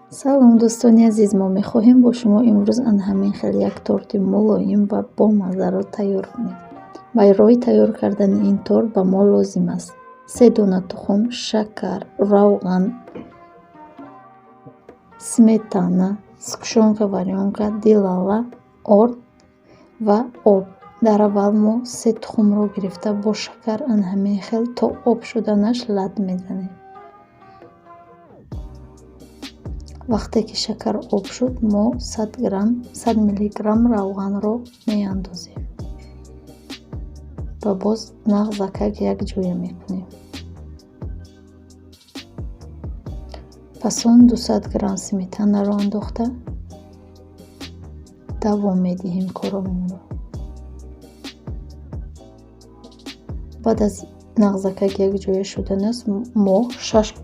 салом дӯстони азиз, мо мехоҳем бо шумо имрӯз анҳамин хел як торти мулоим ва бомаззаро тайёр кунем. Барои тайёр кардани ин торт ба мо лозим аст 3 дона тухм, шакар, равған, сметана, сгушенка варёнка, дилала, орд ва об. Дар аввал мо 3 тухмро гирифта бо шакар анҳамин хел то об шуданаш лад мезанем. вақте ки шакар об шуд, мо 100 миллиграмм равғанро меандозем ва боз нағзакак якҷоя мекунем. Пас он 200 грамм сметанаро андохта давом медиҳем коромонро. баъд аз нағзакак якҷоя шуданас, мо 6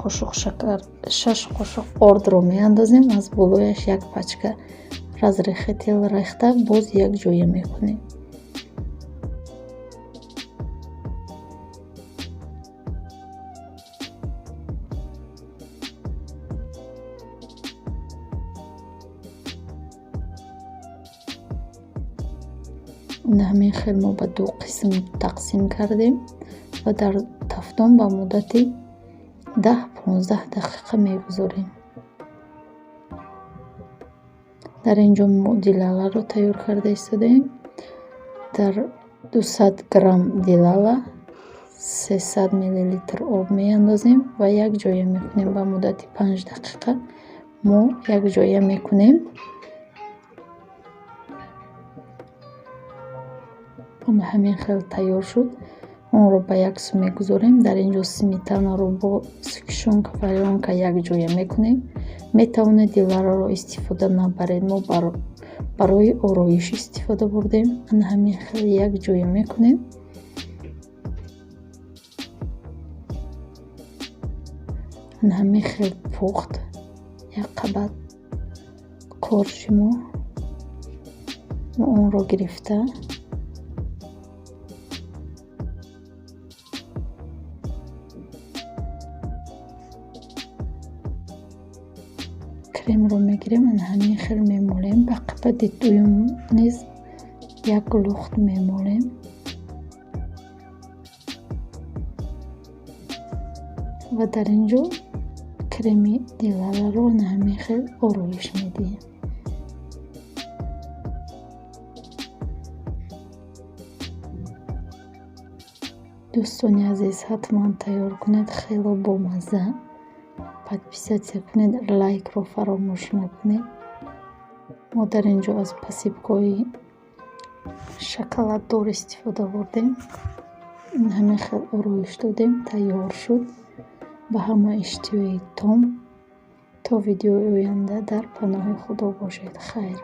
қошуқ ордро меандозем. Аз болояш як пачка разрехи тел рехта боз якҷоя мекунем. ҳамин хел мо ба ду қисм тақсим кардем ва дар тафтон ба муддати 10-15 дақиқа мегузорем. дар ин ҷо мо дилаларо тайёр карда истодаем. дар 200 грамм дилала 300 миллилитр об меандозем ва якҷоя мекунем. ба муддати 5 дақиқа мо якҷоя мекунем. ҳамин хел тайёр шуд. онро ба як су мегузорем. дар ин ҷо сметанаро бо сгушенка варёнка якҷоя мекунем. метавонед дилаларо истифода набаред, мо барои ороиш истифода бурдем. ҳамин хел якҷоя мекунем. ҳамин хел пухт. як қабат коржи мо онро гирифта кремро мегирем. ҳамин хел мемолем. ба қабати дуюм низ як лухт мемолем. ва дар ин ҷо креми дилаларо ҳамин хел ороиш медиҳем. дӯстони азиз, ҳатман тайёр кунед. хело бомазза. подписатсия кунед, лайкро фаромӯш накунед. мо дар ин ҷо аз посипкои шоколаддор истифода бурдем. ҳамин хел ороиш додем. тайёр шуд. ба ҳама иштиёи том. то видеои оянда дар паноҳи худо бошед. хайр.